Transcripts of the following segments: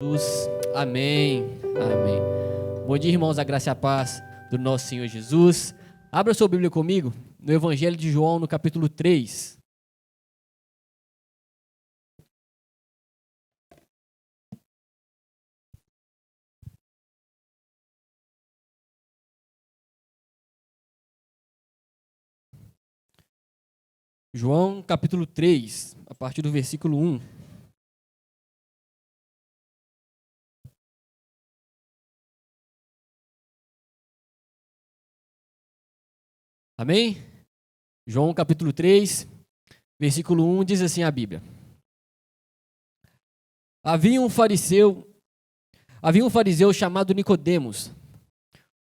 Jesus. Amém, amém. Bom dia, irmãos, a graça e a paz do nosso Senhor Jesus. Abra sua Bíblia comigo no Evangelho de João, no capítulo 3. João, capítulo 3, a partir do versículo 1. Amém? João, capítulo 3, versículo 1, diz assim a Bíblia. Havia um fariseu chamado Nicodemos,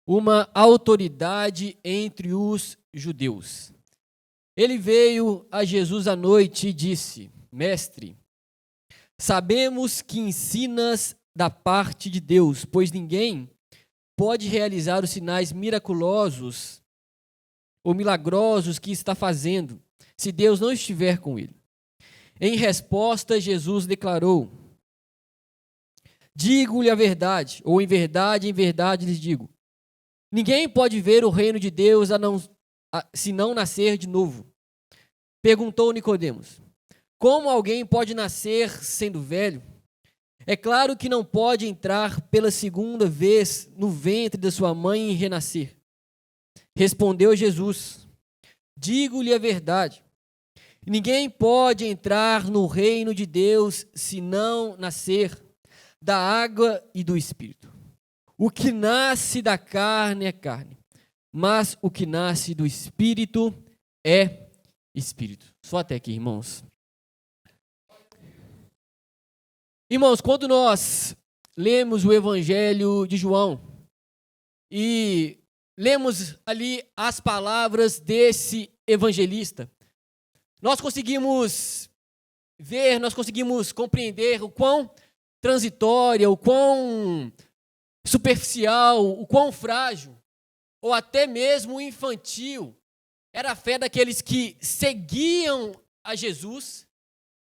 uma autoridade entre os judeus. Ele veio a Jesus à noite e disse: Mestre, sabemos que ensinas da parte de Deus, pois ninguém pode realizar os sinais miraculosos ou milagrosos que está fazendo, se Deus não estiver com ele. Em resposta, Jesus declarou: Digo-lhe a verdade, ou em verdade lhes digo, ninguém pode ver o reino de Deus se não nascer de novo. Perguntou Nicodemos: Como alguém pode nascer sendo velho? É claro que não pode entrar pela segunda vez no ventre da sua mãe e renascer. Respondeu Jesus: Digo-lhe a verdade, ninguém pode entrar no reino de Deus se não nascer da água e do Espírito. O que nasce da carne é carne, mas o que nasce do Espírito é Espírito. Só até aqui, irmãos. Irmãos, quando nós lemos o Evangelho de João e lemos ali as palavras desse evangelista, nós conseguimos ver, nós conseguimos compreender o quão transitória, o quão superficial, o quão frágil, ou até mesmo infantil, era a fé daqueles que seguiam a Jesus,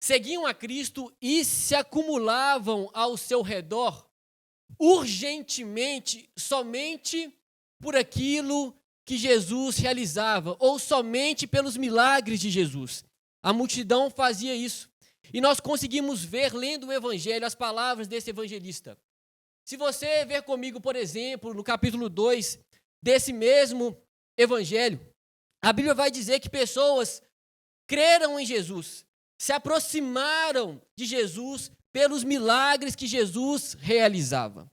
seguiam a Cristo e se acumulavam ao seu redor urgentemente somente por aquilo que Jesus realizava, ou somente pelos milagres de Jesus. A multidão fazia isso. E nós conseguimos ver, lendo o Evangelho, as palavras desse evangelista. Se você ver comigo, por exemplo, no capítulo 2 desse mesmo Evangelho, a Bíblia vai dizer que pessoas creram em Jesus, se aproximaram de Jesus pelos milagres que Jesus realizava.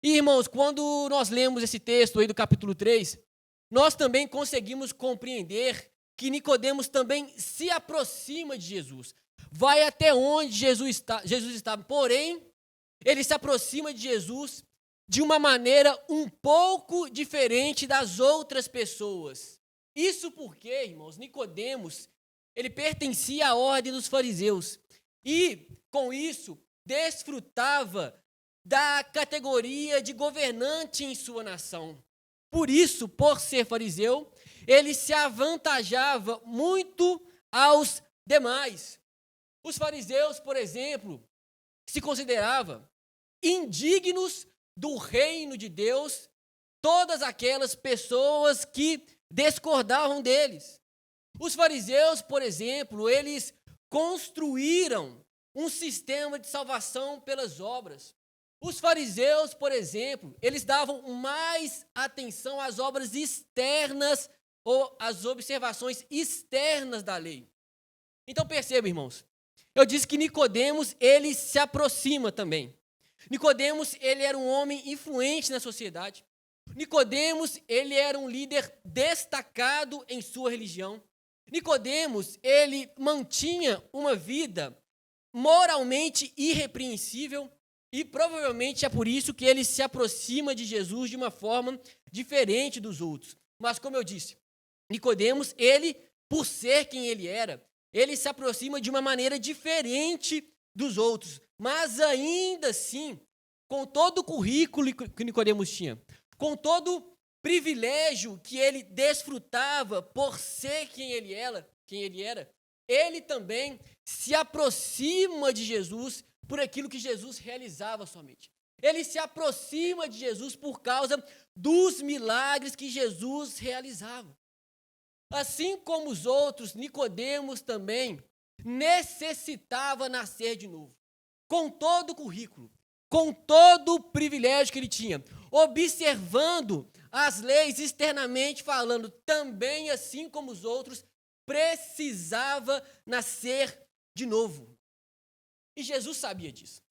E, irmãos, quando nós lemos esse texto aí do capítulo 3, nós também conseguimos compreender que Nicodemos também se aproxima de Jesus. Vai até onde Jesus estava. Porém, ele se aproxima de Jesus de uma maneira um pouco diferente das outras pessoas. Isso porque, irmãos, Nicodemos, ele pertencia à ordem dos fariseus. E, com isso, desfrutava da categoria de governante em sua nação. Por isso, por ser fariseu, ele se avantajava muito aos demais. Os fariseus, por exemplo, se consideravam indignos do reino de Deus todas aquelas pessoas que discordavam deles. Os fariseus, por exemplo, eles construíram um sistema de salvação pelas obras. Os fariseus, por exemplo, eles davam mais atenção às obras externas ou às observações externas da lei. Então perceba, irmãos, eu disse que Nicodemos, ele se aproxima também. Nicodemos, ele era um homem influente na sociedade. Nicodemos, ele era um líder destacado em sua religião. Nicodemos, ele mantinha uma vida moralmente irrepreensível. E provavelmente é por isso que ele se aproxima de Jesus de uma forma diferente dos outros. Mas como eu disse, Nicodemos, ele, por ser quem ele era, ele se aproxima de uma maneira diferente dos outros. Mas ainda assim, com todo o currículo que Nicodemos tinha, com todo o privilégio que ele desfrutava por ser quem ele era, ele também se aproxima de Jesus por aquilo que Jesus realizava somente. Ele se aproxima de Jesus por causa dos milagres que Jesus realizava. Assim como os outros, Nicodemos também necessitava nascer de novo, com todo o currículo, com todo o privilégio que ele tinha, observando as leis externamente falando, também assim como os outros, precisava nascer de novo. E Jesus sabia disso.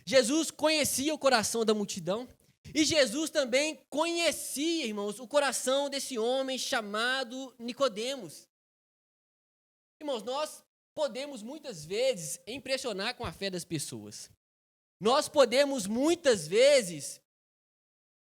Jesus conhecia o coração da multidão e Jesus também conhecia, irmãos, o coração desse homem chamado Nicodemos. Irmãos, nós podemos muitas vezes impressionar com a fé das pessoas. Nós podemos muitas vezes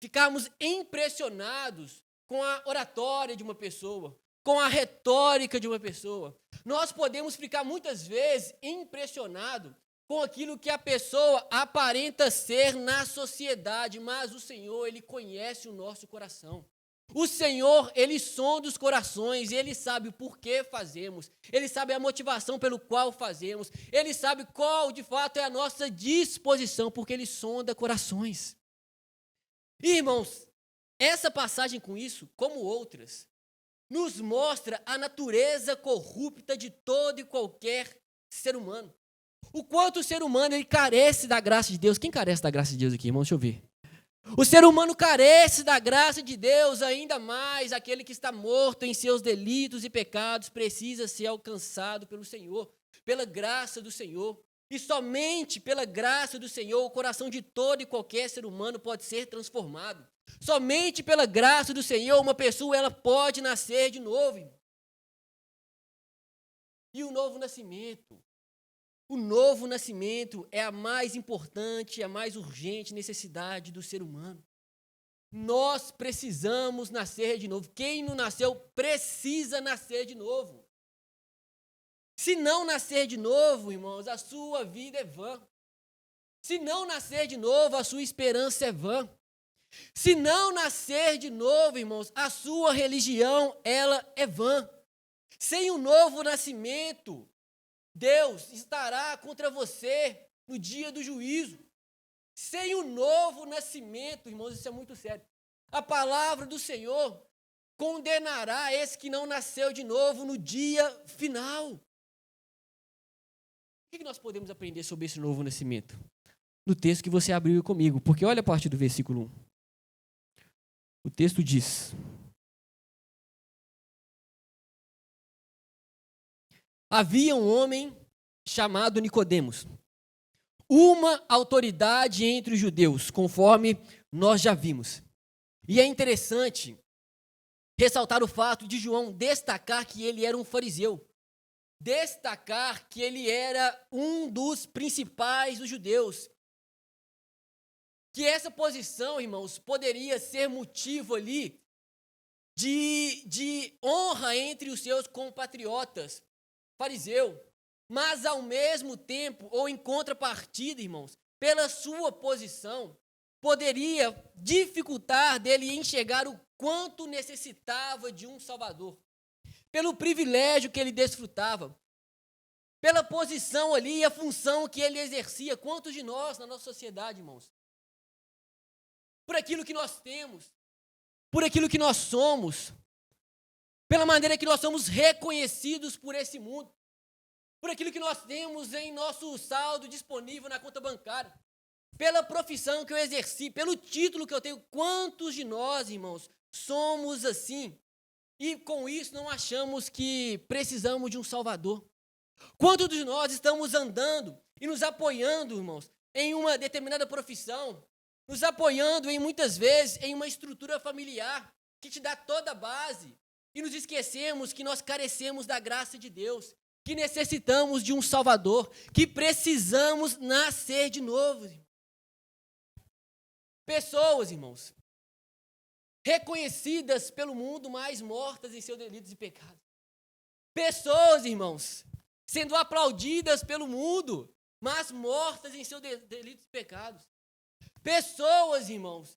ficarmos impressionados com a oratória de uma pessoa, com a retórica de uma pessoa. Nós podemos ficar muitas vezes impressionados com aquilo que a pessoa aparenta ser na sociedade, mas o Senhor, Ele conhece o nosso coração. O Senhor, Ele sonda os corações, Ele sabe o porquê fazemos, Ele sabe a motivação pelo qual fazemos, Ele sabe qual de fato é a nossa disposição, porque Ele sonda corações. Irmãos, essa passagem com isso, como outras, nos mostra a natureza corrupta de todo e qualquer ser humano. O quanto o ser humano ele carece da graça de Deus. Quem carece da graça de Deus aqui, irmão? Deixa eu ver. O ser humano carece da graça de Deus, ainda mais aquele que está morto em seus delitos e pecados, precisa ser alcançado pelo Senhor, pela graça do Senhor. E somente pela graça do Senhor, o coração de todo e qualquer ser humano pode ser transformado. Somente pela graça do Senhor, uma pessoa ela pode nascer de novo. Irmão. E o novo nascimento é a mais importante, a mais urgente necessidade do ser humano. Nós precisamos nascer de novo. Quem não nasceu precisa nascer de novo. Se não nascer de novo, irmãos, a sua vida é vã. Se não nascer de novo, a sua esperança é vã. Se não nascer de novo, irmãos, a sua religião, ela é vã. Sem o novo nascimento, Deus estará contra você no dia do juízo. Sem o novo nascimento, irmãos, isso é muito sério. A palavra do Senhor condenará esse que não nasceu de novo no dia final. O que nós podemos aprender sobre esse novo nascimento? No texto que você abriu comigo, porque olha a partir do versículo 1. O texto diz: havia um homem chamado Nicodemos, uma autoridade entre os judeus, conforme nós já vimos. E é interessante ressaltar o fato de João destacar que ele era um fariseu, destacar que ele era um dos principais dos judeus. Que essa posição, irmãos, poderia ser motivo ali de honra entre os seus compatriotas, fariseu, mas ao mesmo tempo, ou em contrapartida, irmãos, pela sua posição, poderia dificultar dele enxergar o quanto necessitava de um Salvador, pelo privilégio que ele desfrutava, pela posição ali e a função que ele exercia. Quantos de nós, na nossa sociedade, irmãos, por aquilo que nós temos, por aquilo que nós somos, pela maneira que nós somos reconhecidos por esse mundo, por aquilo que nós temos em nosso saldo disponível na conta bancária, pela profissão que eu exerci, pelo título que eu tenho. Quantos de nós, irmãos, somos assim? E com isso não achamos que precisamos de um Salvador? Quantos de nós estamos andando e nos apoiando, irmãos, em uma determinada profissão, nos apoiando em muitas vezes em uma estrutura familiar que te dá toda a base, e nos esquecemos que nós carecemos da graça de Deus, que necessitamos de um Salvador, que precisamos nascer de novo. Pessoas, irmãos, reconhecidas pelo mundo, mas mortas em seus delitos e pecados. Pessoas, irmãos, sendo aplaudidas pelo mundo, mas mortas em seus delitos e pecados. Pessoas, irmãos,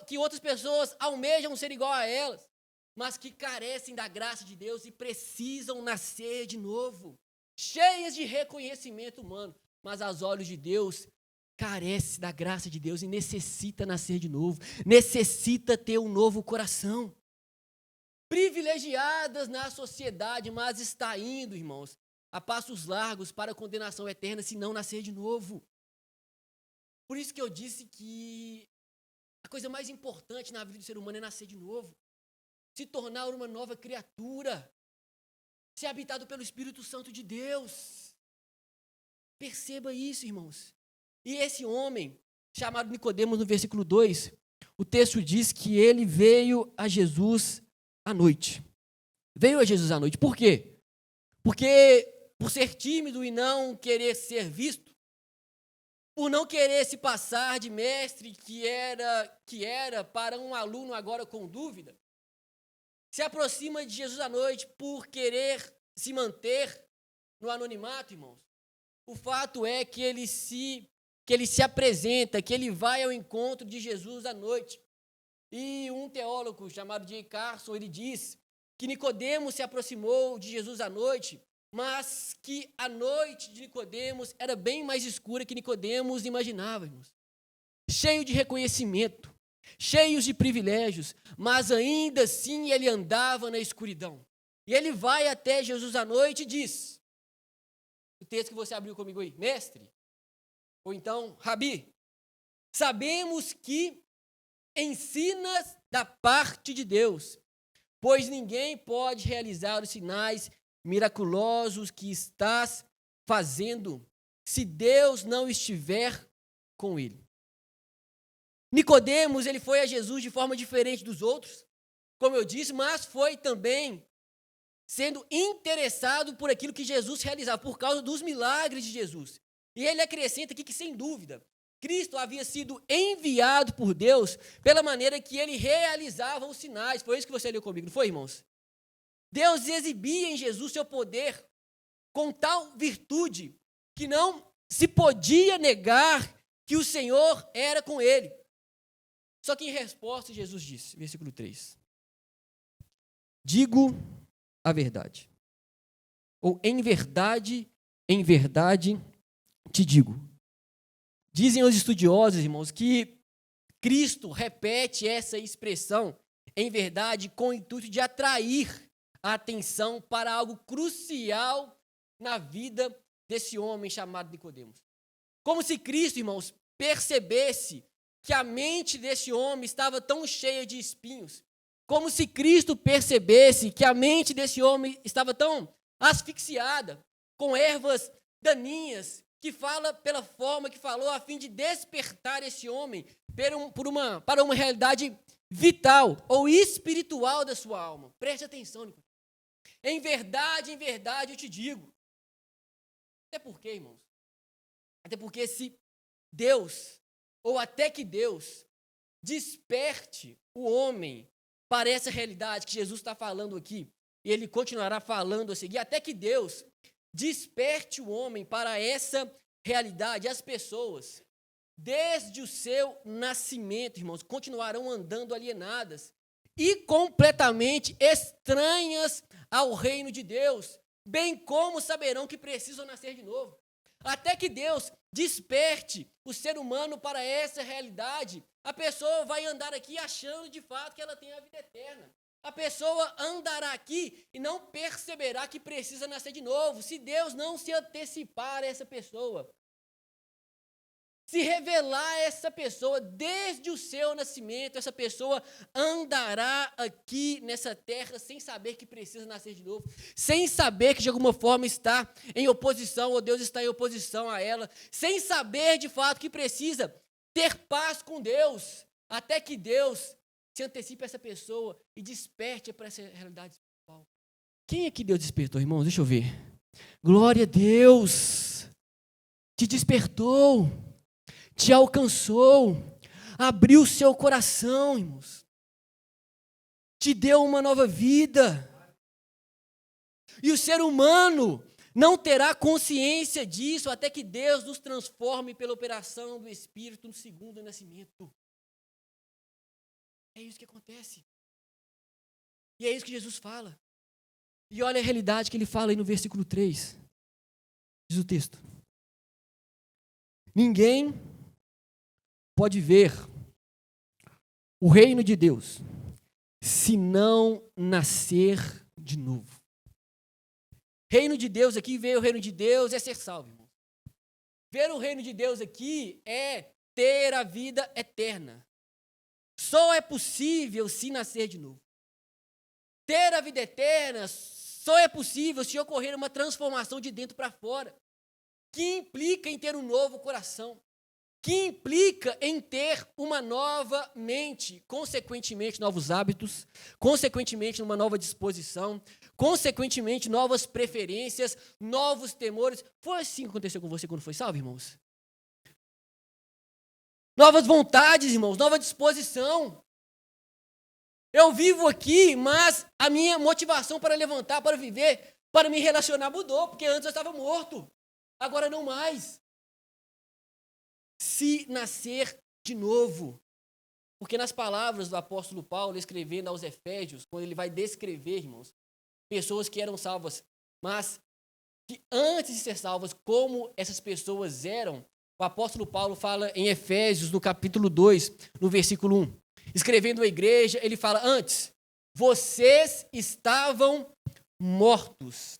que outras pessoas almejam ser igual a elas, mas que carecem da graça de Deus e precisam nascer de novo, cheias de reconhecimento humano. mas aos olhos de Deus carece da graça de Deus e necessita nascer de novo, necessita ter um novo coração. Privilegiadas na sociedade, mas está indo, irmãos, a passos largos para a condenação eterna se não nascer de novo. Por isso que eu disse que a coisa mais importante na vida do ser humano é nascer de novo, se tornar uma nova criatura, ser habitado pelo Espírito Santo de Deus. Perceba isso, irmãos. E esse homem, chamado Nicodemos, no versículo 2, o texto diz que ele veio a Jesus à noite. Veio a Jesus à noite. Por quê? Porque por ser tímido e não querer ser visto, por não querer se passar de mestre que era para um aluno agora com dúvida, se aproxima de Jesus à noite por querer se manter no anonimato, irmãos. O fato é que ele se apresenta, que ele vai ao encontro de Jesus à noite. E um teólogo chamado J. Carson, ele diz que Nicodemos se aproximou de Jesus à noite, mas que a noite de Nicodemos era bem mais escura que Nicodemos imaginava, irmãos. Cheio de reconhecimento, cheios de privilégios, mas ainda assim ele andava na escuridão. E ele vai até Jesus à noite e diz, o texto que você abriu comigo aí, mestre, ou então, Rabi, sabemos que ensinas da parte de Deus, pois ninguém pode realizar os sinais miraculosos que estás fazendo se Deus não estiver com ele. Nicodemos, ele foi a Jesus de forma diferente dos outros, como eu disse, mas foi também sendo interessado por aquilo que Jesus realizava, por causa dos milagres de Jesus. E ele acrescenta aqui que, sem dúvida, Cristo havia sido enviado por Deus pela maneira que ele realizava os sinais. Foi isso que você leu comigo, não foi, irmãos? Deus exibia em Jesus seu poder com tal virtude que não se podia negar que o Senhor era com ele. Só que em resposta, Jesus disse, versículo 3, digo a verdade, ou em verdade te digo. Dizem os estudiosos, irmãos, que Cristo repete essa expressão, em verdade, com o intuito de atrair a atenção para algo crucial na vida desse homem chamado Nicodemos. Como se Cristo, irmãos, percebesse que a mente desse homem estava tão cheia de espinhos, como se Cristo percebesse que a mente desse homem estava tão asfixiada, com ervas daninhas, que fala pela forma que falou, a fim de despertar esse homem para uma realidade vital ou espiritual da sua alma. Preste atenção, Nicodemo. Em verdade eu te digo. Até porque, irmãos, até porque se Deus, ou até que Deus, desperte o homem para essa realidade que Jesus está falando aqui, e ele continuará falando a seguir, até que Deus desperte o homem para essa realidade, as pessoas, desde o seu nascimento, irmãos, continuarão andando alienadas e completamente estranhas ao reino de Deus, bem como saberão que precisam nascer de novo. Até que Deus desperte o ser humano para essa realidade, a pessoa vai andar aqui achando de fato que ela tem a vida eterna. A pessoa andará aqui e não perceberá que precisa nascer de novo, se Deus não se antecipar a essa pessoa. Se revelar a essa pessoa desde o seu nascimento, essa pessoa andará aqui nessa terra sem saber que precisa nascer de novo, sem saber que de alguma forma está em oposição, ou Deus está em oposição a ela, sem saber de fato que precisa ter paz com Deus, até que Deus se antecipe a essa pessoa e desperte para essa realidade espiritual. Quem é que Deus despertou, irmãos? Deixa eu ver. Glória a Deus! Te despertou, te alcançou, abriu seu coração, irmãos, te deu uma nova vida. E o ser humano não terá consciência disso até que Deus nos transforme pela operação do Espírito no segundo nascimento. É isso que acontece. E é isso que Jesus fala. E olha a realidade que ele fala aí no versículo 3. Diz o texto. Ninguém pode ver o reino de Deus se não nascer de novo. Reino de Deus aqui, ver o reino de Deus é ser salvo, irmão. Ver o reino de Deus aqui é ter a vida eterna. Só é possível se nascer de novo. Ter a vida eterna só é possível se ocorrer uma transformação de dentro para fora, que implica em ter um novo coração, que implica em ter uma nova mente, consequentemente novos hábitos, consequentemente uma nova disposição, consequentemente novas preferências, novos temores. Foi assim que aconteceu com você quando foi salvo, irmãos? Novas vontades, irmãos, nova disposição. Eu vivo aqui, mas a minha motivação para levantar, para viver, para me relacionar mudou, porque antes eu estava morto, agora não mais. Se nascer de novo. Porque nas palavras do apóstolo Paulo, escrevendo aos Efésios, quando ele vai descrever, irmãos, pessoas que eram salvas, mas que antes de ser salvas, como essas pessoas eram, o apóstolo Paulo fala em Efésios, no capítulo 2, no versículo 1. Escrevendo a igreja, ele fala, antes, vocês estavam mortos.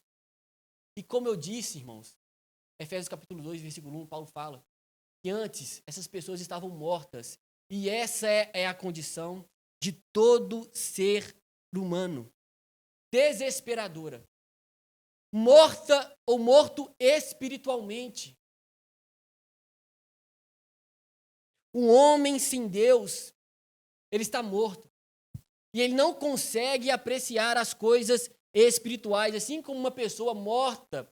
E como eu disse, irmãos, Efésios capítulo 2, versículo 1, Paulo fala que antes essas pessoas estavam mortas. E essa é a condição de todo ser humano. Desesperadora. Morta ou morto espiritualmente. Um homem sem Deus, ele está morto. E ele não consegue apreciar as coisas espirituais. Assim como uma pessoa morta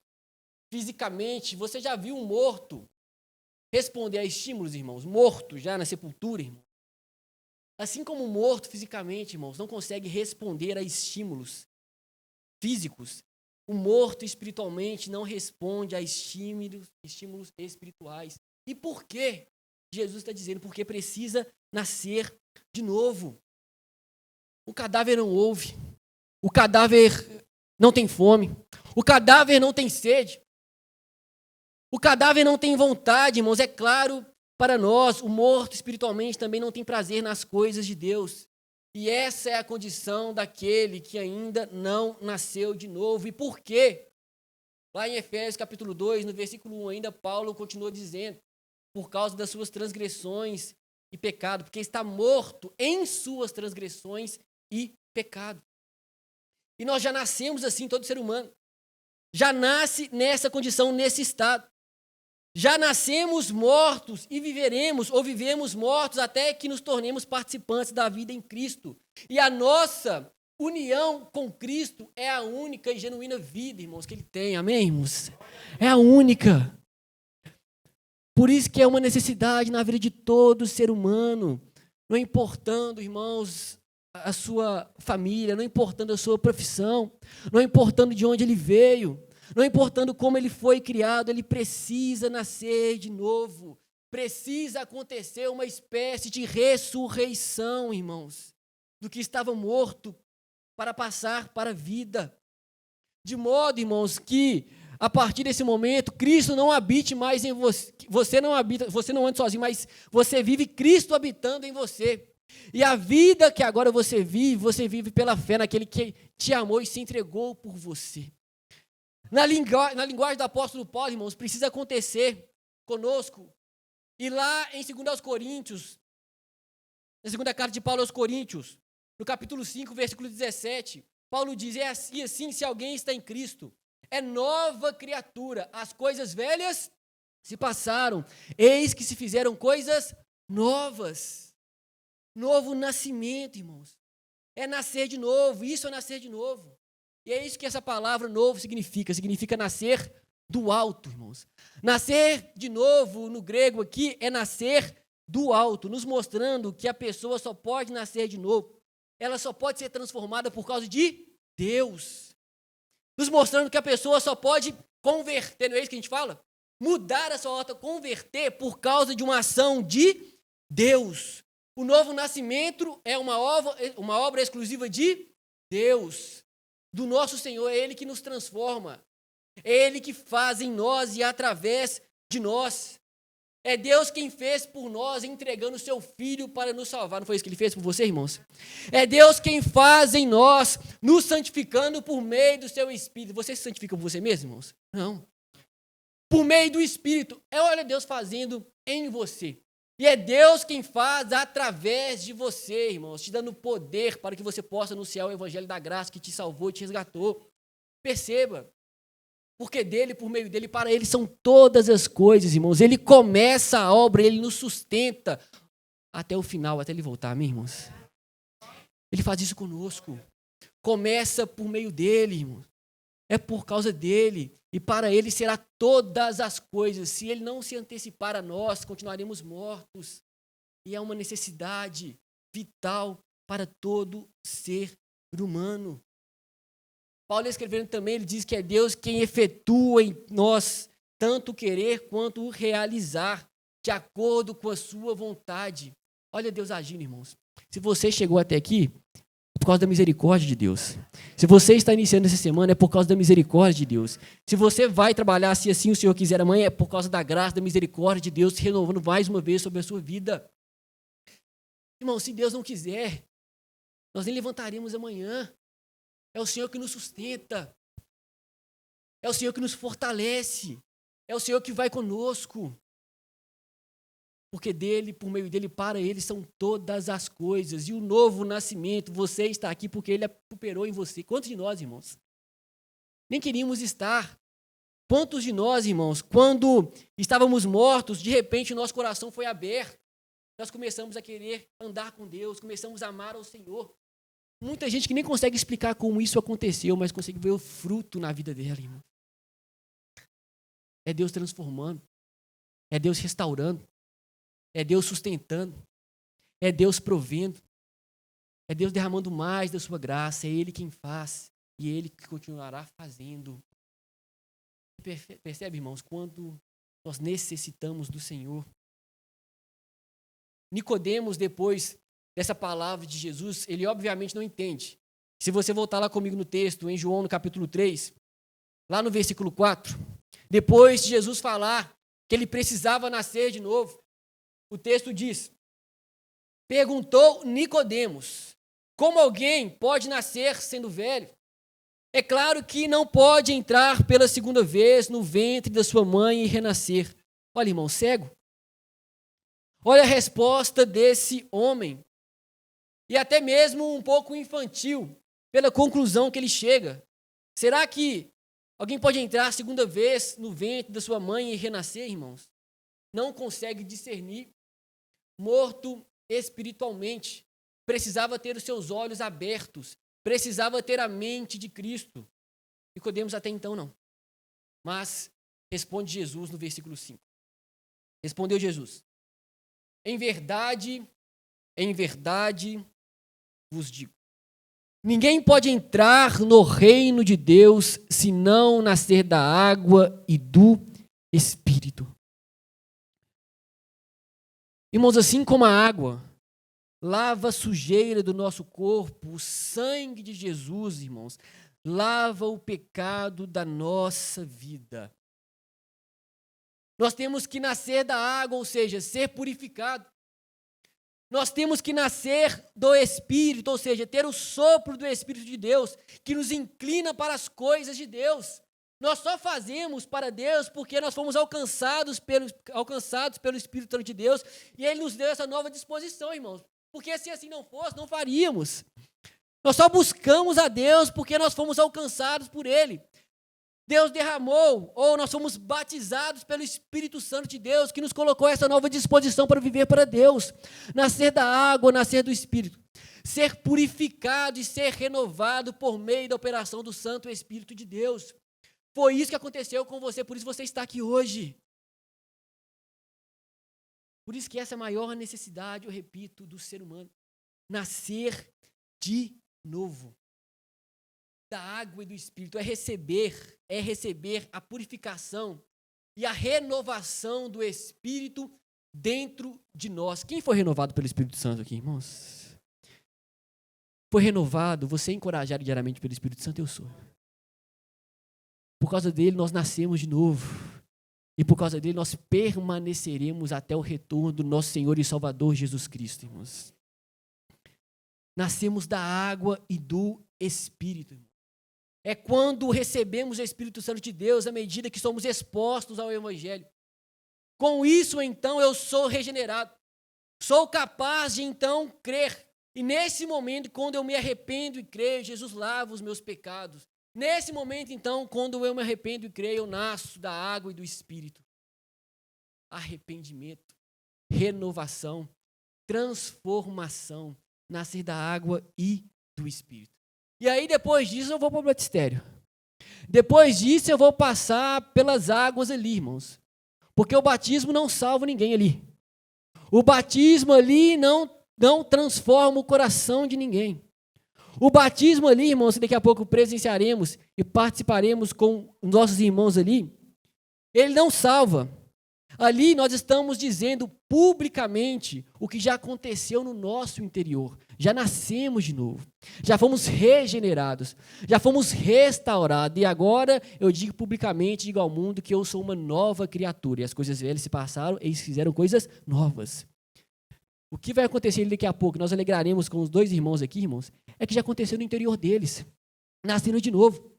fisicamente. Você já viu um morto responder a estímulos, irmãos? Morto já na sepultura, irmão. Assim como um morto fisicamente, irmãos, não consegue responder a estímulos físicos, o morto espiritualmente não responde a estímulos espirituais. E por quê? Jesus está dizendo, porque precisa nascer de novo. O cadáver não ouve, o cadáver não tem fome, o cadáver não tem sede, o cadáver não tem vontade, irmãos. É claro para nós, o morto espiritualmente também não tem prazer nas coisas de Deus. E essa é a condição daquele que ainda não nasceu de novo. E por quê? Lá em Efésios capítulo 2, no versículo 1 ainda, Paulo continua dizendo, por causa das suas transgressões e pecado, porque está morto em suas transgressões e pecado. E nós já nascemos assim, todo ser humano. Já nasce nessa condição, nesse estado. Já nascemos mortos e viveremos ou vivemos mortos até que nos tornemos participantes da vida em Cristo. E a nossa união com Cristo é a única e genuína vida, irmãos, que Ele tem. Amém, irmãos? É a única. Por isso que é uma necessidade na vida de todo ser humano. Não importando, irmãos, a sua família, não importando a sua profissão, não importando de onde ele veio, não importando como ele foi criado, ele precisa nascer de novo. Precisa acontecer uma espécie de ressurreição, irmãos, do que estava morto para passar para a vida. De modo, irmãos, que a partir desse momento, Cristo não habite mais em você. Você não anda sozinho, mas você vive Cristo habitando em você. E a vida que agora você vive pela fé naquele que te amou e se entregou por você. Na linguagem do apóstolo Paulo, irmãos, precisa acontecer conosco. E lá em 2 Coríntios, na segunda carta de Paulo aos Coríntios, no capítulo 5, versículo 17, Paulo diz, assim, se alguém está em Cristo, é nova criatura, as coisas velhas se passaram, eis que se fizeram coisas novas. Novo nascimento, irmãos. É nascer de novo, isso é nascer de novo. E é isso que essa palavra novo significa nascer do alto, irmãos. Nascer de novo, no grego aqui, é nascer do alto, nos mostrando que a pessoa só pode nascer de novo, ela só pode ser transformada por causa de Deus. Nos mostrando que a pessoa só pode converter, não é isso que a gente fala? Mudar a sua rota, converter por causa de uma ação de Deus. O novo nascimento é uma obra exclusiva de Deus, do nosso Senhor. É Ele que nos transforma, é Ele que faz em nós e através de nós. É Deus quem fez por nós, entregando o seu Filho para nos salvar. Não foi isso que Ele fez por você, irmãos? É Deus quem faz em nós, nos santificando por meio do seu Espírito. Você se santifica por você mesmo, irmãos? Não. Por meio do Espírito. Olha Deus fazendo em você. E é Deus quem faz através de você, irmãos, te dando poder para que você possa anunciar o Evangelho da graça que te salvou e te resgatou. Perceba. Porque dele, por meio dele, para ele são todas as coisas, irmãos. Ele começa a obra, ele nos sustenta até o final, até ele voltar, amém, irmãos? Ele faz isso conosco. Começa por meio dele, irmãos. É por causa dele. E para ele será todas as coisas. Se ele não se antecipar a nós, continuaremos mortos. E é uma necessidade vital para todo ser humano. Paulo escrevendo também, ele diz que é Deus quem efetua em nós tanto o querer quanto o realizar, de acordo com a sua vontade. Olha Deus agindo, irmãos. Se você chegou até aqui, é por causa da misericórdia de Deus. Se você está iniciando essa semana, é por causa da misericórdia de Deus. Se você vai trabalhar, se assim o Senhor quiser amanhã, é por causa da graça, da misericórdia de Deus, se renovando mais uma vez sobre a sua vida. Irmão, se Deus não quiser, nós nem levantaríamos amanhã. É o Senhor que nos sustenta. É o Senhor que nos fortalece. É o Senhor que vai conosco. Porque dele, por meio dele, para ele são todas as coisas. E o novo nascimento, você está aqui porque ele operou em você. Quantos de nós, irmãos? Nem queríamos estar. Quantos de nós, irmãos, quando estávamos mortos, de repente o nosso coração foi aberto. Nós começamos a querer andar com Deus, começamos a amar ao Senhor. Muita gente que nem consegue explicar como isso aconteceu, mas consegue ver o fruto na vida dela, irmão. É Deus transformando. É Deus restaurando. É Deus sustentando. É Deus provendo. É Deus derramando mais da sua graça. É Ele quem faz. E é Ele que continuará fazendo. Percebe, irmãos, quando nós necessitamos do Senhor. Nicodemos, depois dessa palavra de Jesus, ele obviamente não entende. Se você voltar lá comigo no texto, em João, no capítulo 3, lá no versículo 4, depois de Jesus falar que ele precisava nascer de novo, o texto diz: perguntou Nicodemos, como alguém pode nascer sendo velho? É claro que não pode entrar pela segunda vez no ventre da sua mãe e renascer. Olha, irmão, cego. Olha a resposta desse homem. E até mesmo um pouco infantil, pela conclusão que ele chega. Será que alguém pode entrar a segunda vez no ventre da sua mãe e renascer, irmãos? Não consegue discernir. Morto espiritualmente. Precisava ter os seus olhos abertos. Precisava ter a mente de Cristo. Nicodemos até então não. Mas responde Jesus no versículo 5. Respondeu Jesus: em verdade vos digo, ninguém pode entrar no reino de Deus se não nascer da água e do Espírito. Irmãos, assim como a água lava a sujeira do nosso corpo, o sangue de Jesus, irmãos, lava o pecado da nossa vida. Nós temos que nascer da água, ou seja, ser purificado. Nós temos que nascer do Espírito, ou seja, ter o sopro do Espírito de Deus, que nos inclina para as coisas de Deus. Nós só fazemos para Deus porque nós fomos alcançados pelo Espírito Santo de Deus, e Ele nos deu essa nova disposição, irmãos. Porque se assim não fosse, não faríamos. Nós só buscamos a Deus porque nós fomos alcançados por Ele. Deus derramou, ou nós fomos batizados pelo Espírito Santo de Deus, que nos colocou essa nova disposição para viver para Deus. Nascer da água, nascer do Espírito. Ser purificado e ser renovado por meio da operação do Santo Espírito de Deus. Foi isso que aconteceu com você, por isso você está aqui hoje. Por isso que essa é a maior necessidade, eu repito, do ser humano. Nascer de novo. Da água e do Espírito, é receber a purificação e a renovação do Espírito dentro de nós. Quem foi renovado pelo Espírito Santo aqui, irmãos? Foi renovado, você é encorajado diariamente pelo Espírito Santo, eu sou. Por causa dele nós nascemos de novo. E por causa dele nós permaneceremos até o retorno do nosso Senhor e Salvador Jesus Cristo, irmãos. Nascemos da água e do Espírito, irmãos. É quando recebemos o Espírito Santo de Deus à medida que somos expostos ao Evangelho. Com isso, então, eu sou regenerado. Sou capaz de, então, crer. E nesse momento, quando eu me arrependo e creio, Jesus lava os meus pecados. Nesse momento, então, quando eu me arrependo e creio, eu nasço da água e do Espírito. Arrependimento, renovação, transformação, nascer da água e do Espírito. E aí, depois disso, eu vou para o batistério. Depois disso, eu vou passar pelas águas ali, irmãos. Porque o batismo não salva ninguém ali. O batismo ali não transforma o coração de ninguém. O batismo ali, irmãos, que daqui a pouco presenciaremos e participaremos com nossos irmãos ali, ele não salva. Ali nós estamos dizendo publicamente o que já aconteceu no nosso interior. Já nascemos de novo, já fomos regenerados, já fomos restaurados. E agora eu digo publicamente, digo ao mundo que eu sou uma nova criatura. E as coisas velhas se passaram, eles fizeram coisas novas. O que vai acontecer daqui a pouco, nós alegraremos com os dois irmãos aqui, irmãos, é que já aconteceu no interior deles. Nasceram de novo.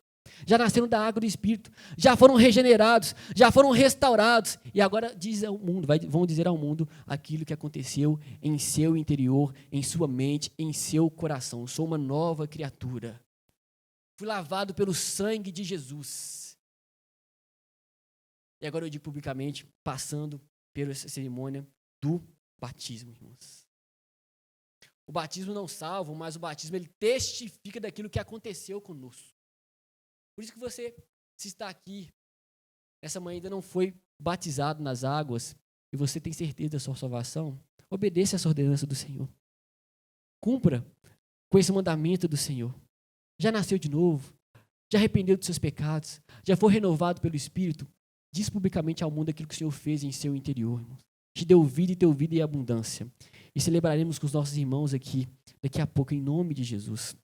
Já nasceram da água do Espírito, já foram regenerados, já foram restaurados, e agora diz ao mundo, vão dizer ao mundo aquilo que aconteceu em seu interior, em sua mente, em seu coração. Sou uma nova criatura. Fui lavado pelo sangue de Jesus. E agora eu digo publicamente, passando pela cerimônia do batismo, irmãos. O batismo não salva, mas o batismo ele testifica daquilo que aconteceu conosco. Por isso que você, se está aqui, essa manhã ainda não foi batizado nas águas, e você tem certeza da sua salvação, obedeça essa ordenança do Senhor. Cumpra com esse mandamento do Senhor. Já nasceu de novo, já arrependeu dos seus pecados, já foi renovado pelo Espírito. Diz publicamente ao mundo aquilo que o Senhor fez em seu interior, irmãos. Te deu vida e teu vida em abundância. E celebraremos com os nossos irmãos aqui, daqui a pouco, em nome de Jesus.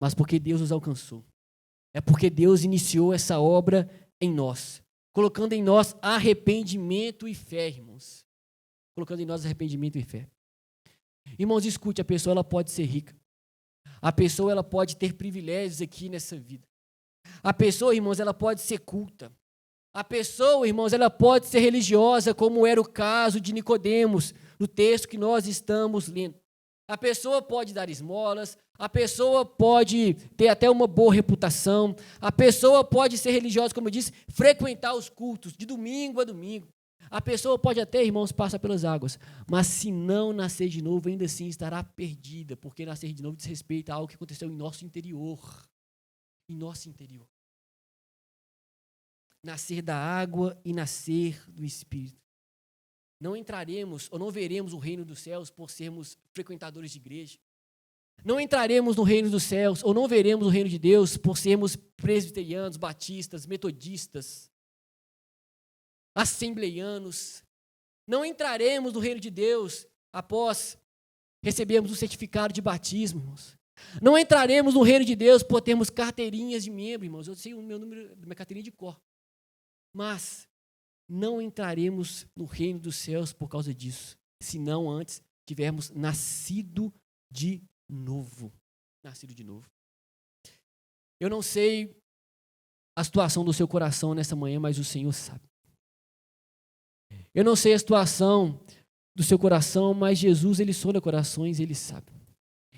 Mas porque Deus nos alcançou. É porque Deus iniciou essa obra em nós, colocando em nós arrependimento e fé, irmãos. Colocando em nós arrependimento e fé. Irmãos, escute, a pessoa ela pode ser rica. A pessoa ela pode ter privilégios aqui nessa vida. A pessoa, irmãos, ela pode ser culta. A pessoa, irmãos, ela pode ser religiosa, como era o caso de Nicodemos, no texto que nós estamos lendo. A pessoa pode dar esmolas, a pessoa pode ter até uma boa reputação, a pessoa pode ser religiosa, como eu disse, frequentar os cultos de domingo a domingo. A pessoa pode até, irmãos, passar pelas águas, mas se não nascer de novo, ainda assim estará perdida, porque nascer de novo diz respeito a algo que aconteceu em nosso interior. Em nosso interior. Nascer da água e nascer do Espírito. Não entraremos ou não veremos o reino dos céus por sermos frequentadores de igreja. Não entraremos no reino dos céus ou não veremos o reino de Deus por sermos presbiterianos, batistas, metodistas, assembleianos. Não entraremos no reino de Deus após recebermos o certificado de batismo, irmãos. Não entraremos no reino de Deus por termos carteirinhas de membro, irmãos. Eu sei o meu número da minha carteirinha de cor. Mas não entraremos no reino dos céus por causa disso, se não antes tivermos nascido de novo. Nascido de novo. Eu não sei a situação do seu coração nessa manhã, mas o Senhor sabe. Eu não sei a situação do seu coração, mas Jesus, Ele sonda corações, Ele sabe.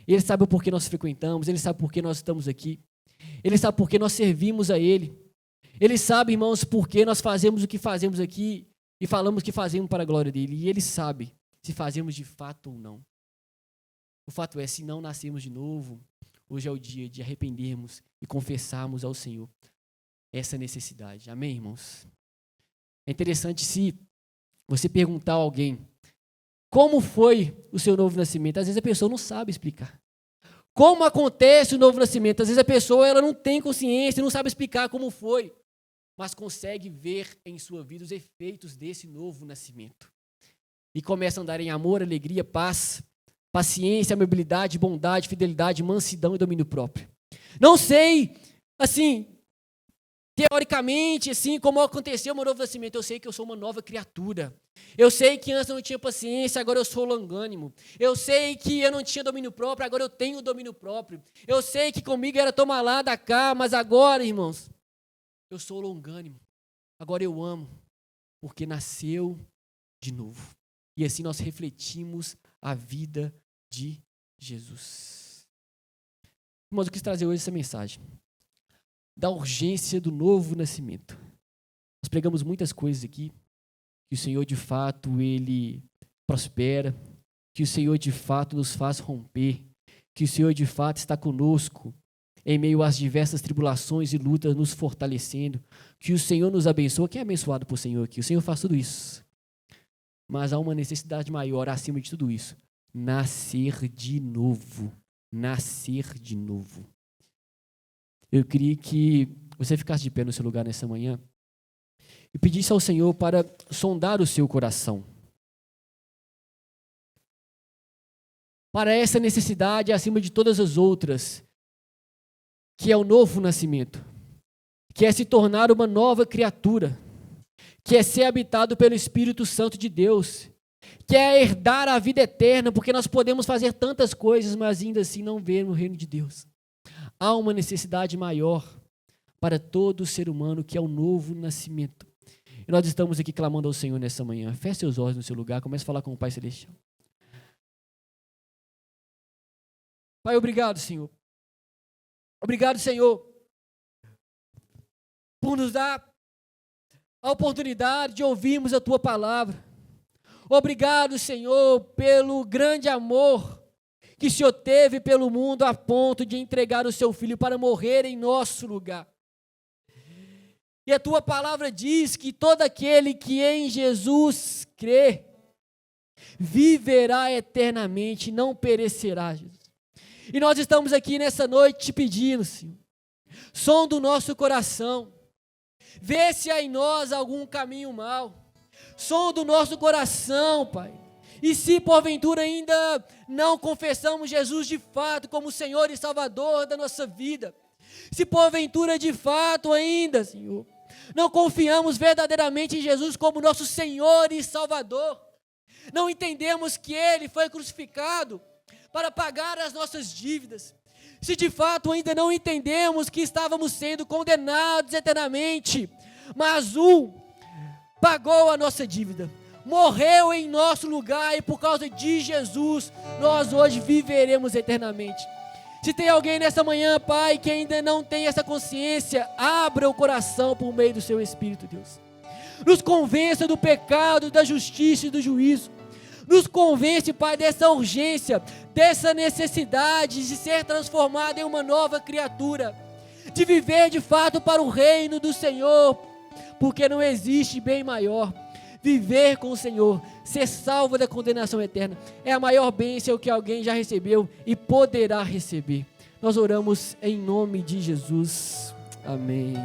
Ele sabe o porquê nós frequentamos, Ele sabe por que nós estamos aqui. Ele sabe por que nós servimos a Ele. Ele sabe, irmãos, por que nós fazemos o que fazemos aqui e falamos que fazemos para a glória dEle. E Ele sabe se fazemos de fato ou não. O fato é, se não nascermos de novo, hoje é o dia de arrependermos e confessarmos ao Senhor essa necessidade. Amém, irmãos? É interessante se você perguntar a alguém como foi o seu novo nascimento. Às vezes a pessoa não sabe explicar. Como acontece o novo nascimento? Às vezes a pessoa ela não tem consciência, não sabe explicar como foi, mas consegue ver em sua vida os efeitos desse novo nascimento. E começa a andar em amor, alegria, paz, paciência, amabilidade, bondade, fidelidade, mansidão e domínio próprio. Não sei, assim, teoricamente, assim, como aconteceu o meu novo nascimento, eu sei que eu sou uma nova criatura. Eu sei que antes eu não tinha paciência, agora eu sou longânimo. Eu sei que eu não tinha domínio próprio, agora eu tenho domínio próprio. Eu sei que comigo era tomar lá, dar cá, mas agora, irmãos, eu sou longânimo. Agora eu amo, porque nasceu de novo. E assim nós refletimos a vida de Jesus. Irmãos, eu quis trazer hoje essa mensagem da urgência do novo nascimento. Nós pregamos muitas coisas aqui, que o Senhor de fato, Ele prospera, que o Senhor de fato nos faz romper, que o Senhor de fato está conosco em meio às diversas tribulações e lutas, nos fortalecendo, que o Senhor nos abençoa. Quem é abençoado por Senhor aqui? O Senhor faz tudo isso. Mas há uma necessidade maior acima de tudo isso: nascer de novo. Nascer de novo. Eu queria que você ficasse de pé no seu lugar nessa manhã e pedisse ao Senhor para sondar o seu coração. Para essa necessidade acima de todas as outras, que é o novo nascimento, que é se tornar uma nova criatura, que é ser habitado pelo Espírito Santo de Deus, que é herdar a vida eterna, porque nós podemos fazer tantas coisas, mas ainda assim não ver o reino de Deus. Há uma necessidade maior para todo ser humano, que é o novo nascimento. E nós estamos aqui clamando ao Senhor nessa manhã. Feche seus olhos no seu lugar, comece a falar com o Pai Celestial. Pai, obrigado, Senhor. Obrigado, Senhor, por nos dar a oportunidade de ouvirmos a Tua palavra. Obrigado, Senhor, pelo grande amor que o Senhor teve pelo mundo a ponto de entregar o Seu Filho para morrer em nosso lugar. E a Tua palavra diz que todo aquele que em Jesus crê, viverá eternamente, não perecerá, Jesus. E nós estamos aqui nessa noite te pedindo, Senhor, sonda o nosso coração, vê se há em nós algum caminho mau, sonda o nosso coração, Pai. E se porventura ainda não confessamos Jesus de fato como Senhor e Salvador da nossa vida, se porventura de fato ainda, Senhor, não confiamos verdadeiramente em Jesus como nosso Senhor e Salvador, não entendemos que Ele foi crucificado para pagar as nossas dívidas, se de fato ainda não entendemos que estávamos sendo condenados eternamente, mas pagou a nossa dívida, morreu em nosso lugar, e por causa de Jesus, nós hoje viveremos eternamente. Se tem alguém nessa manhã, Pai, que ainda não tem essa consciência, abra o coração por meio do Seu Espírito, Deus. Nos convença do pecado, da justiça e do juízo. Nos convence, Pai, dessa urgência, dessa necessidade de ser transformado em uma nova criatura, de viver de fato para o reino do Senhor, porque não existe bem maior. Viver com o Senhor, ser salvo da condenação eterna, é a maior bênção que alguém já recebeu e poderá receber. Nós oramos em nome de Jesus. Amém.